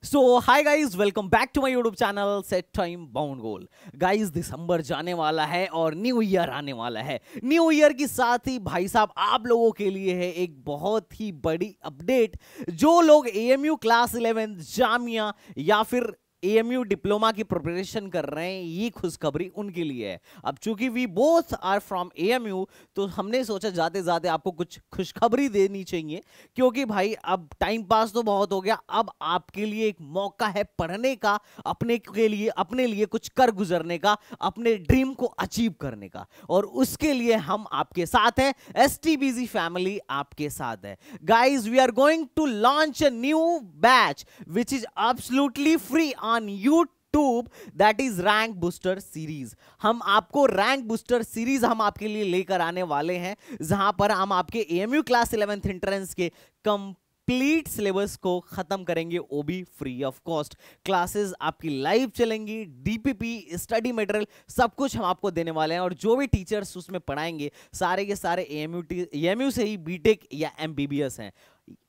So hi guys, welcome back to my YouTube channel set time bound goal. Guys, दिसंबर जाने वाला है और न्यू ईयर आने वाला है। न्यू ईयर के साथ ही भाई साहब आप लोगों के लिए है एक बहुत ही बड़ी अपडेट। जो लोग एएमयू क्लास 11 जामिया या फिर एएमयू डिप्लोमा की प्रिपरेशन कर रहे हैं, ये खुशखबरी उनके लिए है। अब चूंकि we both are from AMU, तो हमने सोचा जाते जाते आपको कुछ खुशखबरी देनी चाहिए, क्योंकि भाई अब टाइम पास तो बहुत हो गया। अब आपके लिए एक मौका है पढ़ने का, अपने लिए कुछ कर गुजरने का, अपने ड्रीम को अचीव करने का। और उसके लिए हम आपके साथ हैं, एसटीबीजी फैमिली आपके साथ है। Guys, we are going to launch a new batch which is absolutely free on YouTube, that is rank booster series. हम आपको रैंक बूस्टर सीरीज हम आपके लिए लेकर आने वाले हैं, जहां पर हम आपके एएमयू क्लास 11th एंट्रेंस के कंप्लीट सिलेबस को खत्म करेंगे, वो भी फ्री ऑफ कॉस्ट। क्लासेस आपकी लाइव चलेंगी, डीपीपी, स्टडी मटेरियल सब कुछ हम आपको देने वाले हैं। और जो भी टीचर्स उसमें पढ़ाएंगे सारे के सारे एएमयू से ही बीटेक या एमबीबीएस हैं।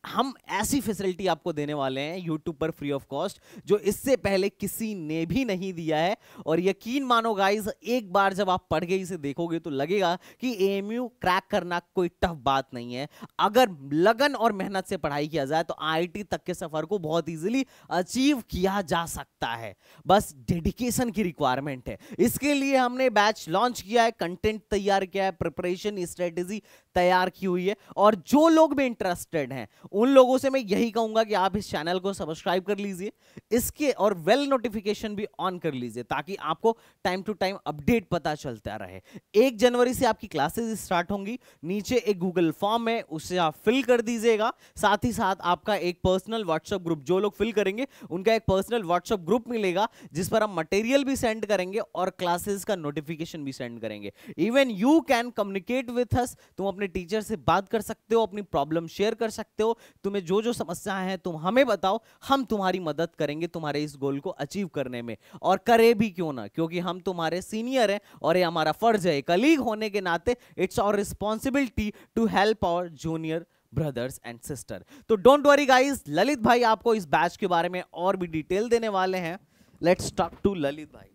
हम ऐसी फैसिलिटी आपको देने वाले हैं यूट्यूब पर फ्री ऑफ कॉस्ट, जो इससे पहले किसी ने भी नहीं दिया है। और यकीन मानो गाइस, एक बार जब आप पढ़ के इसे देखोगे तो लगेगा कि एएमयू क्रैक करना कोई टफ बात नहीं है। अगर लगन और मेहनत से पढ़ाई किया जाए तो आईआईटी तक के सफर को बहुत इजीली अचीव किया जा सकता है। बस डेडिकेशन की रिक्वायरमेंट है। इसके लिए हमने बैच लॉन्च किया है, कंटेंट तैयार किया है, प्रिपरेशन स्ट्रेटेजी तैयार की हुई है। और जो लोग भी इंटरेस्टेड हैं उन लोगों से मैं यही कहूंगा कि आप इस चैनल को सब्सक्राइब कर लीजिए, इसके और वेल नोटिफिकेशन भी ऑन कर लीजिए, ताकि आपको टाइम टू टाइम अपडेट पता चलता रहे। 1 जनवरी से आपकी क्लासेस स्टार्ट होंगी। नीचे एक गूगल फॉर्म है, उससे आप फिल कर दीजिएगा। साथ ही साथ आपका एक पर्सनल व्हाट्सएप ग्रुप, जो लोग फिल करेंगे उनका एक पर्सनल व्हाट्सएप ग्रुप मिलेगा, जिस पर हम मटेरियल भी सेंड करेंगे और क्लासेस का नोटिफिकेशन भी सेंड करेंगे। Even you can communicate with us. तुम अपने टीचर से बात कर सकते हो, अपनी प्रॉब्लम शेयर कर सकते हो, तुम्हें जो जो समस्याएं हैं तुम हमें बताओ, हम तुम्हारी मदद करेंगे तुम्हारे इस गोल को अचीव करने में। और करे भी क्यों ना, क्योंकि हम तुम्हारे सीनियर हैं और ये हमारा फर्ज है। कलीग होने के नाते it's our responsibility to help our junior brothers and sister. तो डोंट वरी गाइस, ललित भाई आपको इस बैच के बारे में और भी डिटेल देने वाले हैं। लेट्स टॉक टू ललित भाई।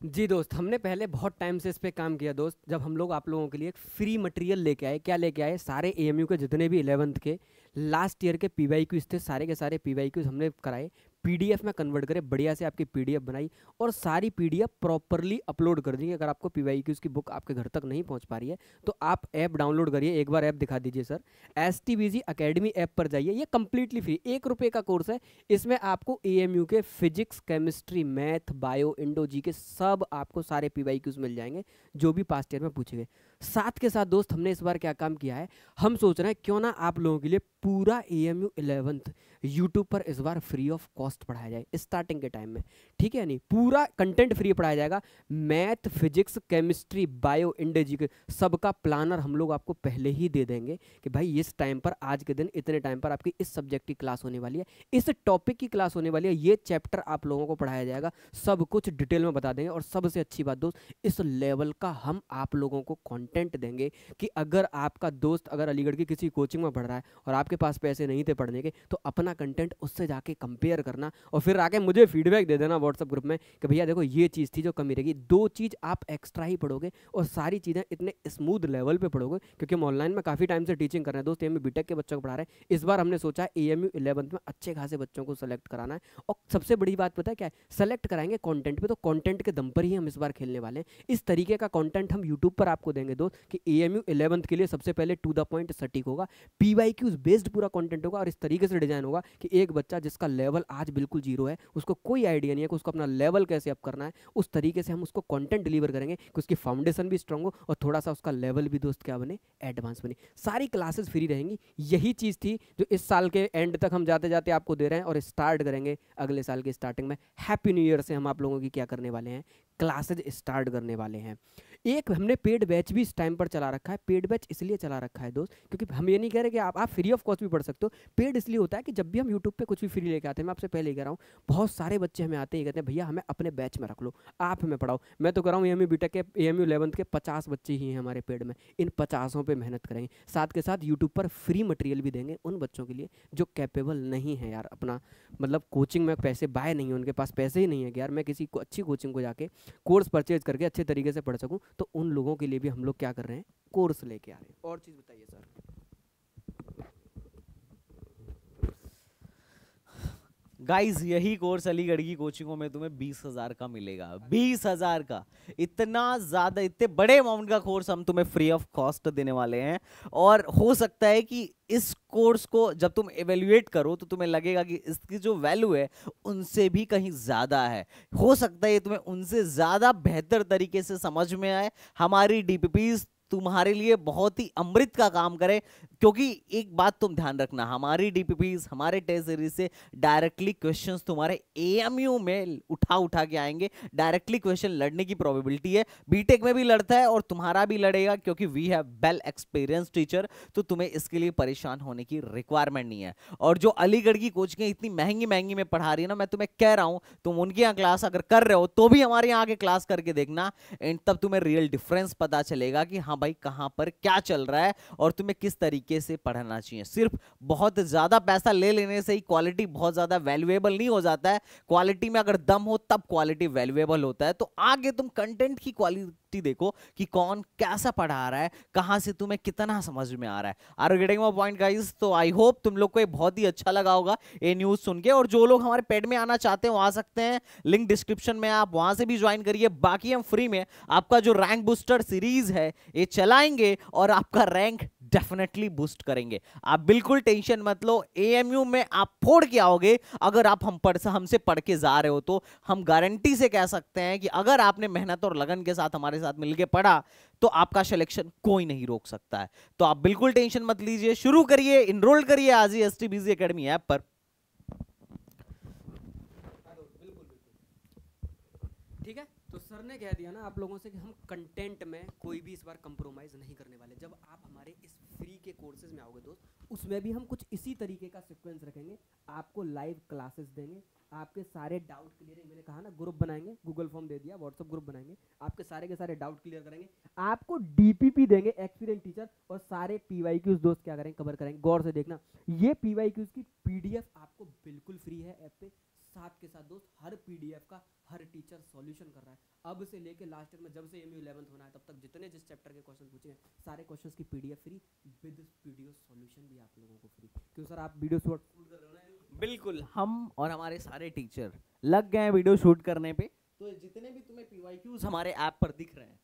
जी दोस्त, हमने पहले बहुत टाइम से इस पे काम किया दोस्त। जब हम लोग आप लोगों के लिए एक फ्री मटेरियल लेके आए, क्या लेके आए, सारे एएमयू के जितने भी 11th के लास्ट ईयर के पीवाईक्यूज थे, सारे के सारे पीवाईक्यूज हमने कराए, पीडीएफ में कन्वर्ट करे, बढ़िया से आपकी पीडीएफ बनाई और सारी पीडीएफ प्रॉपरली अपलोड कर दी। अगर आपको पीवाईक्यूज की बुक आपके घर तक नहीं पहुंच पा रही है तो आप ऐप डाउनलोड करिए। एक बार ऐप दिखा दीजिए सर, एसटीबीजी अकेडमी ऐप पर जाइए। ये कंप्लीटली फ्री 1 रुपये का कोर्स है। इसमें आपको एएमयू के फिजिक्स, केमिस्ट्री, मैथ, बायो, इंडो, जी के सब आपको सारे पीवाईक्यूज मिल जाएंगे जो भी पास्ट ईयर में पूछे गए। साथ के साथ दोस्त, हमने इस बार क्या काम किया है, हम सोच रहे हैं क्यों ना आप लोगों के लिए पूरा एएमयू 11th यूट्यूब पर इस बार फ्री ऑफ कॉस्ट पढ़ाया जाए स्टार्टिंग के टाइम में। ठीक है, नहीं पूरा कंटेंट फ्री पढ़ाया जाएगा। मैथ, फिजिक्स, केमिस्ट्री, बायो, इंडोजी के सबका प्लानर हम लोग आपको पहले ही दे देंगे कि भाई इस टाइम पर, आज के दिन इतने टाइम पर आपकी इस सब्जेक्ट की क्लास होने वाली है, इस टॉपिक की क्लास होने वाली है, ये चैप्टर आप लोगों को पढ़ाया जाएगा। सब कुछ डिटेल में बता देंगे। और सबसे अच्छी बात दोस्त, इस लेवल का हम आप लोगों को कंटेंट देंगे कि अगर आपका दोस्त अगर अलीगढ़ की किसी कोचिंग में पढ़ रहा है और आपके पास पैसे नहीं थे पढ़ने के, तो अपना कंटेंट उससे जाके कंपेयर करना और फिर आके मुझे फीडबैक दे देना व्हाट्सएप ग्रुप में कि भैया देखो ये चीज़ थी जो कमी रहेगी। 2 चीज़ आप एक्स्ट्रा ही पढ़ोगे और सारी चीज़ें इतने स्मूथ लेवल पे पढ़ोगे, क्योंकि हम ऑनलाइन में काफ़ी टाइम से टीचिंग कर रहे हैं दोस्त। एएमयू बीटेक के बच्चों को पढ़ा रहे हैं। इस बार हमने सोचा है एएमयू 11th में अच्छे खासे बच्चों को सेलेक्ट कराना है। और सबसे बड़ी बात पता है क्या है, सेलेक्ट कराएंगे कॉन्टेंट पे, तो कॉन्टेंट के दम पर ही हम इस बार खेलने वाले हैं। इस तरीके का कॉन्टेंट हम यूट्यूब पर आपको देंगे दोस्त कि एएमयू 11th के लिए सबसे पहले टू द पॉइंट सटीक होगा, पीवाईक्यूज बेस्ड पूरा कंटेंट होगा। और इस तरीके से डिजाइन होगा कि एक बच्चा जिसका लेवल आज बिल्कुल जीरो है, उसको कोई आइडिया नहीं है कि उसको अपना लेवल कैसे अप करना है, उस तरीके से हम उसको कंटेंट डिलीवर करेंगे कि उसकी फाउंडेशन भी स्ट्रांग हो और थोड़ा सा उसका लेवल भी दोस्त क्या बने, एडवांस बने। सारी क्लासेस फ्री रहेंगी। यही चीज़ थी जो इस साल के एंड तक हम जाते जाते आपको दे रहे हैं और स्टार्ट करेंगे अगले साल की स्टार्टिंग में। हैप्पी न्यू ईयर से हम आप लोगों की क्या करने वाले हैं, क्लासेज स्टार्ट करने वाले हैं। एक हमने पेड बैच भी इस टाइम पर चला रखा है। पेड बैच इसलिए चला रखा है दोस्त, क्योंकि हम ये नहीं कह रहे कि आप फ्री ऑफ कॉस्ट भी पढ़ सकते हो। पेड इसलिए होता है कि जब भी हम यूट्यूब पे कुछ भी फ्री लेके आते हैं, मैं आपसे पहले ही कह रहा हूँ, बहुत सारे बच्चे हमें आते हैं, कहते हैं भैया हमें अपने बैच में रख लो, आप हमें पढ़ाओ। मैं तो कर रहा हूँ एएमयू बीटेक के, एएमयू 11th के 50 बच्चे ही हैं हमारे पेड में। इन 50 पे मेहनत करेंगे, साथ के साथ यूट्यूब पर फ्री मटेरियल भी देंगे उन बच्चों के लिए जो कैपेबल नहीं है यार, अपना मतलब कोचिंग में पैसे बाय नहीं है, उनके पास पैसे ही नहीं है कि यार मैं किसी को अच्छी कोचिंग को जाके कोर्स परचेज करके अच्छे तरीके से पढ़ सकूं। तो उन लोगों के लिए भी हम लोग क्या कर रहे हैं, कोर्स लेके आ रहे हैं। और चीज़ बताइए सर। गाइज यही कोर्स अलीगढ़ की कोचिंगों में तुम्हें 20,000 का मिलेगा। 20,000 का, इतना ज्यादा, इतने बड़े अमाउंट का कोर्स हम तुम्हें फ्री ऑफ कॉस्ट देने वाले हैं। और हो सकता है कि इस कोर्स को जब तुम एवेल्युएट करो तो तुम्हें लगेगा कि इसकी जो वैल्यू है उनसे भी कहीं ज्यादा है। हो सकता है ये तुम्हें उनसे ज्यादा बेहतर तरीके से समझ में आए। हमारी डीपीपीज तुम्हारे लिए बहुत ही अमृत का काम करे, क्योंकि एक बात तुम ध्यान रखना, हमारी डीपीपीज, हमारे टेस्ट सीरीज से डायरेक्टली क्वेश्चंस तुम्हारे एएमयू में उठा के आएंगे। डायरेक्टली क्वेश्चन लड़ने की प्रोबेबिलिटी है, बीटेक में भी लड़ता है और तुम्हारा भी लड़ेगा, क्योंकि we have well experience teacher. तो तुम्हें इसके लिए परेशान होने की रिक्वायरमेंट नहीं है। और जो अलीगढ़ की कोचिंग इतनी महंगी महंगी में पढ़ा रही है ना, मैं तुम्हें कह रहा हूं, तुम उनके यहाँ क्लास अगर कर रहे हो तो भी हमारे यहाँ आके क्लास करके देखना, एंड तब तुम्हें रियल डिफरेंस पता चलेगा कि हाँ भाई कहां पर क्या चल रहा है और तुम्हें किस तरीके से पढ़ना चाहिए। सिर्फ बहुत ज्यादा पैसा ले लेने से ही क्वालिटी बहुत ज्यादा वैल्यूएबल नहीं हो जाता है। क्वालिटी में अगर दम हो तब क्वालिटी वैल्यूएबल होता है। तो आगे तुम कंटेंट की क्वालिटी देखो कि कौन कैसा पढ़ा रहा है, कहां से तुम्हें कितना समझ में आ रहा है। Are you getting my point guys? तो आई होप तुम लोग को ये बहुत ही अच्छा लगा होगा ये न्यूज सुन के। और जो लोग हमारे पेड में आना चाहते हैं वो आ सकते हैं, लिंक डिस्क्रिप्शन में, आप वहां से भी ज्वाइन करिए। बाकी हम फ्री में आपका जो रैंक बूस्टर सीरीज है ये चलाएंगे और आपका रैंक डेफिनेटली बूस्ट करेंगे। आप बिल्कुल टेंशन मत लो, एएमयू में आप फोड़ के आओगे अगर आप हमसे पढ़ के जा रहे हो। तो हम गारंटी से कह सकते हैं कि अगर आपने मेहनत और लगन के साथ हमारे साथ मिलकर पढ़ा तो आपका सिलेक्शन कोई नहीं रोक सकता है। तो आप बिल्कुल टेंशन मत लीजिए, शुरू करिए, इनरोल करिए आज ही एसटीबीजी एकेडमी ऐप पर। ठीक है, तो सर ने कह दिया ना आप लोगों से कि हम कंटेंट में कोई भी इस बार कंप्रोमाइज़ नहीं करने वाले। जब आप हमारे इस फ्री के कोर्सेज में आओगे दोस्त, उसमें भी हम कुछ इसी तरीके का सीक्वेंस रखेंगे। आपको लाइव क्लासेस देंगे, आपके सारे डाउट क्लियरिंग, मैंने कहा ना ग्रुप बनाएंगे, गूगल फॉर्म दे दिया, व्हाट्सअप ग्रुप बनाएंगे, आपके सारे के सारे डाउट क्लियर करेंगे, आपको डीपीपी देंगे, एक्सपीरियंस टीचर, और सारे पीवाईक्यूज दोस्त क्या करेंगे, कवर करेंगे। गौर से देखना, ये पीवाईक्यूज की पीडीएफ आपको बिल्कुल फ्री है ऐप पे। साथ के साथ दोस्त हर पीडीएफ का हर टीचर सॉल्यूशन कर रहा है। अब से लेके लास्ट ईयर में जब से एमयू 11th होना है तब तक जितने जिस चैप्टर के क्वेश्चन पूछे हैं सारे क्वेश्चंस की PDF free, with video solution भी आप लोगों को फ्री। क्यों सर आप वीडियो शूट कर रहे हो ना? बिल्कुल, हम और हमारे सारे टीचर लग गए हैं वीडियो शूट करने पे। तो जितने भी तुम्हें पीवाईक्यूज हमारे ऐप पर दिख रहे हैं,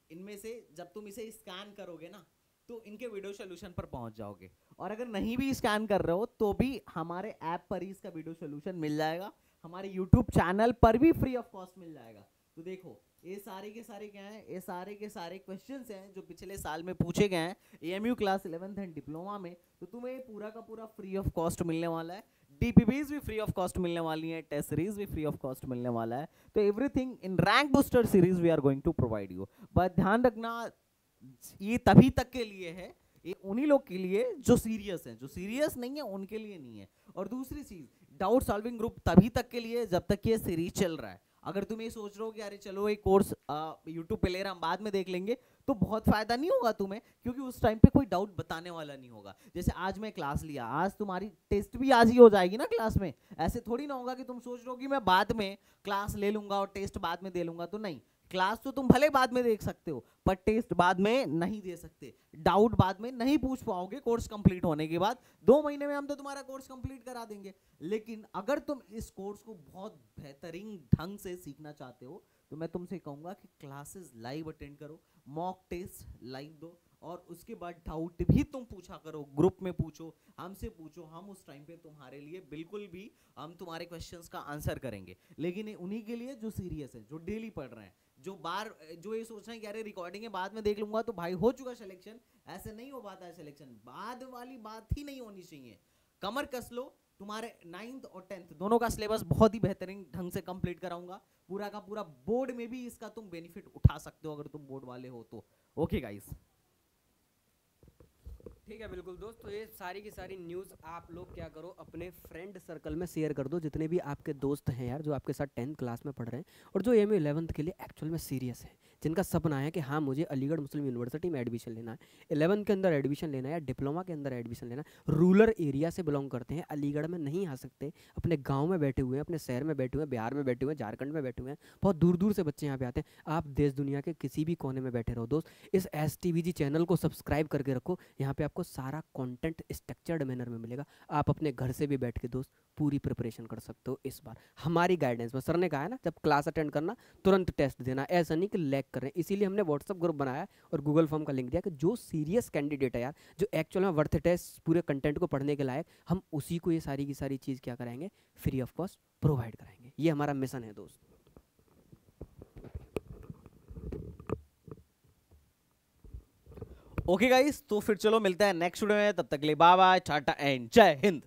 इनमें से जब तुम इसे स्कैन करोगे ना तो इनके वीडियो सोल्यूशन पर पहुंच जाओगे। और अगर नहीं भी स्कैन कर रहे हो तो भी हमारे ऐप पर ही इसका वीडियो सोल्यूशन मिल जाएगा, हमारे यूट्यूब चैनल पर भी फ्री ऑफ कॉस्ट मिल जाएगा। तो देखो ये सारे के सारे क्या हैं, ये सारे के सारे क्वेश्चंस हैं जो पिछले साल में पूछे गए हैं AMU class 11th and diploma में। तो तुम्हें पूरा का पूरा फ्री ऑफ कॉस्ट मिलने वाला है, डीपीपीज भी फ्री ऑफ कॉस्ट मिलने वाली है, टेस्ट सीरीज भी फ्री ऑफ कॉस्ट मिलने वाला है। तो everything in rank booster series we are going to provide you. But ध्यान रखना ये तभी तक के लिए है, ये उन्हीं लोग के लिए जो सीरियस हैं, जो सीरियस नहीं है उनके लिए नहीं है। और दूसरी चीज, डाउट सॉल्विंग ग्रुप तभी तक के लिए जब तक ये सीरीज चल रहा है। अगर तुम ये सोच रहे हो कि अरे चलो एक कोर्स यूट्यूब पे ले रहा हम बाद में देख लेंगे, तो बहुत फायदा नहीं होगा तुम्हें, क्योंकि उस टाइम पे कोई डाउट बताने वाला नहीं होगा। जैसे आज मैं क्लास लिया, आज तुम्हारी टेस्ट भी आज ही हो जाएगी ना क्लास में। ऐसे थोड़ी ना होगा कि तुम सोच रहे हो कि मैं बाद में क्लास ले लूंगा और टेस्ट बाद में दे लूंगा। तो नहीं, क्लास तो तुम भले बाद में देख सकते हो पर टेस्ट बाद में नहीं दे सकते, डाउट बाद में नहीं पूछ पाओगे कोर्स कंप्लीट होने के बाद। 2 महीने में हम तो तुम्हारा कोर्स कंप्लीट करा देंगे। लेकिन अगर तुम इस कोर्स को बहुत बेहतरीन ढंग से सीखना चाहते हो तो मैं तुमसे कहूंगा कि क्लासेस लाइव अटेंड करो, मॉक टेस्ट लाइव दो, और उसके बाद डाउट भी तुम पूछा करो, ग्रुप में पूछो, हमसे पूछो। हम उस टाइम पे तुम्हारे लिए बिल्कुल भी हम तुम्हारे क्वेश्चंस का आंसर करेंगे। लेकिन उन्हीं के लिए जो सीरियस है, जो डेली पढ़ रहे हैं, जो ये सोच रहे हैं कि अरे रिकॉर्डिंग है बाद में देख लूंगा, तो भाई हो चुका सिलेक्शन। ऐसे नहीं हो पाता है सिलेक्शन, बाद वाली बात ही नहीं होनी चाहिए। कमर कस लो, तुम्हारे 9th और 10th दोनों का सिलेबस बहुत ही बेहतरीन ढंग से कंप्लीट कराऊंगा। पूरा का पूरा बोर्ड में भी इसका तुम बेनिफिट उठा सकते हो अगर तुम बोर्ड वाले हो तो। ओके गाइस, ठीक है बिल्कुल दोस्त। तो ये सारी की सारी न्यूज़ आप लोग क्या करो, अपने फ्रेंड सर्कल में शेयर कर दो, जितने भी आपके दोस्त हैं यार जो आपके साथ 10th क्लास में पढ़ रहे हैं और जो एम 11th के लिए एक्चुअल में सीरियस है, जिनका सपना है कि हाँ मुझे अलीगढ़ मुस्लिम यूनिवर्सिटी में एडमिशन लेना है, 11th के अंदर एडमिशन लेना है या डिप्लोमा के अंदर एडमिशन लेना है, रूरल एरिया से बिलोंग करते हैं, अलीगढ़ में नहीं आ सकते, अपने गाँव में बैठे हुए हैं, अपने शहर में बैठे हुए हैं, बिहार में बैठे हुए हैं, झारखंड में बैठे हुए हैं, बहुत दूर दूर से बच्चे यहाँ पे आते हैं। आप देश दुनिया के किसी भी कोने में बैठे रहो दोस्त, इस STVG चैनल को सब्सक्राइब करके रखो। यहाँ पे आपको सारा कंटेंट स्ट्रक्चर्ड मैनर में मिलेगा। आप अपने घर से भी बैठ के दोस्त पूरी प्रिपरेशन कर सकते हो। इस बार हमारी गाइडेंस में सर ने कहा है ना, जब क्लास अटेंड करना तुरंत टेस्ट देना, ऐसा नहीं कि लैग कर रहे हैं। इसीलिए हमने व्हाट्सअप ग्रुप बनाया और गूगल फॉर्म का लिंक दिया कि जो सीरियस कैंडिडेट है यार, जो एक्चुअल में वर्थ इट है पूरे कंटेंट को पढ़ने के लायक, हम उसी को ये सारी की सारी चीज़ क्या कराएंगे, फ्री ऑफ कॉस्ट प्रोवाइड कराएंगे। ये हमारा मिशन है दोस्त। ओके गाइस, तो फिर चलो मिलते हैं नेक्स्ट वीडियो में। तब तक के लिए बाय बाय, टाटा एंड जय हिंद।